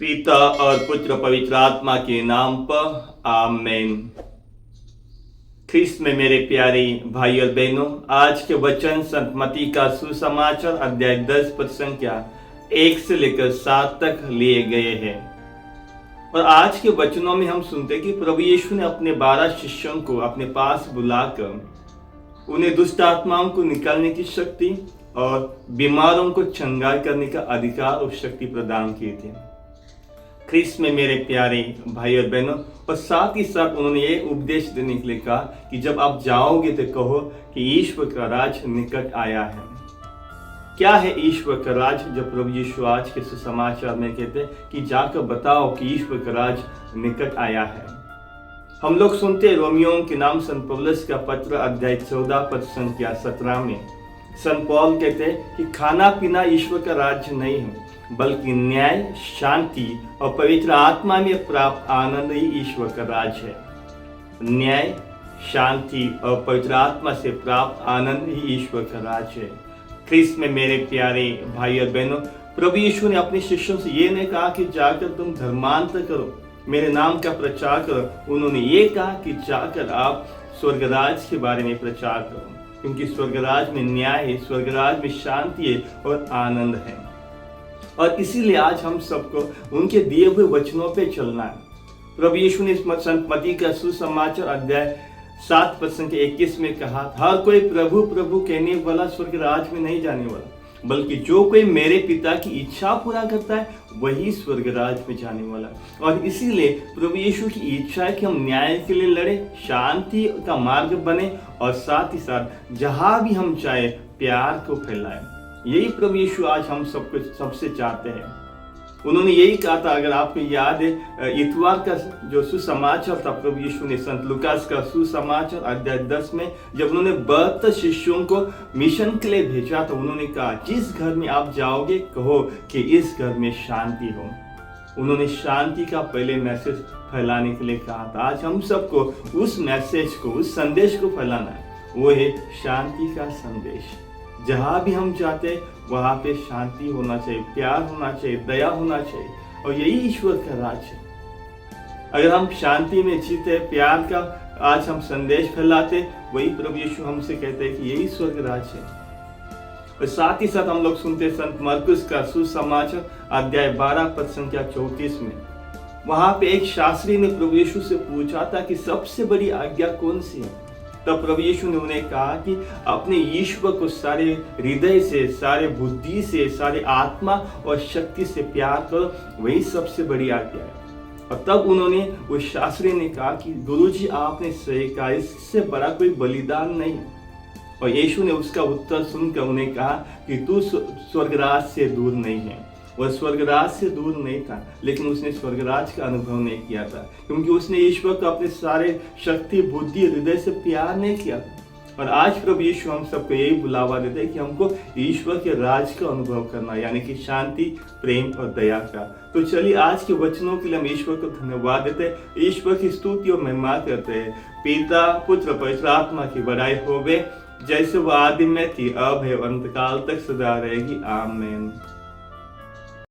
पिता और पुत्र पवित्र आत्मा के नाम पर आमेन। ख्रिस्त में मेरे प्यारे भाई और बहनों, आज के वचन संत मत्ती का सुसमाचार अध्याय 10 पद संख्या 1 से लेकर 7 तक लिए गए हैं। और आज के वचनों में हम सुनते हैं कि प्रभु यीशु ने अपने 12 शिष्यों को अपने पास बुलाकर उन्हें दुष्ट आत्माओं को निकालने की शक्ति और बीमारों को चंगा करने का अधिकार और शक्ति प्रदान किए थे। ख्रिस्त में मेरे प्यारे भाई और बहनों, और साथ ही साथ उन्होंने ये उपदेश देने के लिए कहा कि जब आप जाओगे तो कहो कि ईश्वर का राज निकट आया है। क्या है ईश्वर का राज? जब प्रभु यीशु आज के सुसमाचार में कहते हैं कि जाकर बताओ कि ईश्वर का राज निकट आया है। हम लोग सुनते हैं रोमियों के नाम संत पौलुस का पत्र अध्याय 14 पद संख्या 17 में संत पौल कहते हैं कि खाना पीना ईश्वर का राज्य नहीं है, बल्कि न्याय, शांति और पवित्र आत्मा में प्राप्त आनंद ही ईश्वर का राज है। न्याय, शांति और पवित्र आत्मा से प्राप्त आनंद ही ईश्वर का राज है। ख्रिस्त में मेरे प्यारे भाई और बहनों, प्रभु यीशु ने अपने शिष्यों से ये नहीं कहा कि जाकर तुम धर्मांतर करो, मेरे नाम का प्रचार करो। उन्होंने ये कहा कि जाकर आप स्वर्गराज के बारे में प्रचार करो, क्योंकि स्वर्गराज में न्याय है, स्वर्गराज में शांति है और आनंद है। और इसीलिए आज हम सबको उनके दिए हुए वचनों पे चलना है। प्रभु यीशु ने संत मत्ती का सुसमाचार अध्याय 7 पद संख्या 21 में कहा, हर कोई प्रभु प्रभु कहने वाला स्वर्गराज में नहीं जाने वाला, बल्कि जो कोई मेरे पिता की इच्छा पूरा करता है वही स्वर्गराज में जाने वाला। और इसीलिए प्रभु यीशु की इच्छा है कि हम न्याय के लिए लड़े, शांति का मार्ग बने और साथ ही साथ जहां भी हम चाहे प्यार को फैलाएं। यही प्रभु यीशु आज हम सबको सबसे चाहते हैं। उन्होंने यही कहा था, अगर आपको याद है, इतवार का जो सुसमाचार था, प्रभु यीशु ने संत लूकास का सुसमाचार अध्याय 10 में जब उन्होंने 72 शिष्यों को मिशन के लिए भेजा तो उन्होंने कहा, जिस घर में आप जाओगे कहो कि इस घर में शांति हो। उन्होंने शांति का पहले मैसेज फैलाने के लिए कहा था। आज हम सबको उस मैसेज को, उस संदेश को फैलाना है, वो है शांति का संदेश। जहां भी हम जाते हैं वहां पे शांति होना चाहिए, प्यार होना चाहिए, दया होना चाहिए, और यही ईश्वर का राज है। अगर हम शांति में जीते, प्यार का आज हम संदेश फैलाते, वही प्रभु यीशु हमसे कहते हैं कि यही स्वर्ग राज है। और साथ ही साथ हम लोग सुनते संत मरकुस का सुसमाचार अध्याय 12 पद संख्या 34 में, वहां पे एक शास्त्री ने प्रभु यीशु से पूछा था कि सबसे बड़ी आज्ञा कौन सी है। तब प्रभु यीशु ने उन्हें कहा कि अपने ईश्वर को सारे हृदय से, सारे बुद्धि से, सारे आत्मा और शक्ति से प्यार करो, वही सबसे बड़ी आज्ञा है। और तब उन्होंने, उस शास्त्री ने कहा कि गुरुजी आपने सही कहा, इससे बड़ा कोई बलिदान नहीं। और यीशु ने उसका उत्तर सुनकर उन्हें कहा कि तू स्वर्गराज से दूर नहीं है। वह स्वर्गराज से दूर नहीं था, लेकिन उसने स्वर्गराज का अनुभव नहीं किया था, क्योंकि उसने ईश्वर को अपने सारे शक्ति, बुद्धि, हृदय से प्यार नहीं किया था। और आज प्रभु यीशु हम सबको यही बुलावा देते हैं कि हमको ईश्वर के राज का अनुभव करना, यानी कि शांति, प्रेम और दया का। तो चलिए आज के वचनों के लिए हम ईश्वर को धन्यवाद देते हैं, ईश्वर की स्तुति और महिमा करते हैं। पिता, पुत्र, पवित्र आत्मा की बड़ाई होवे, जैसे वह आदि में थी, अब है, अंतकाल तक सदा रहेगी। आमीन।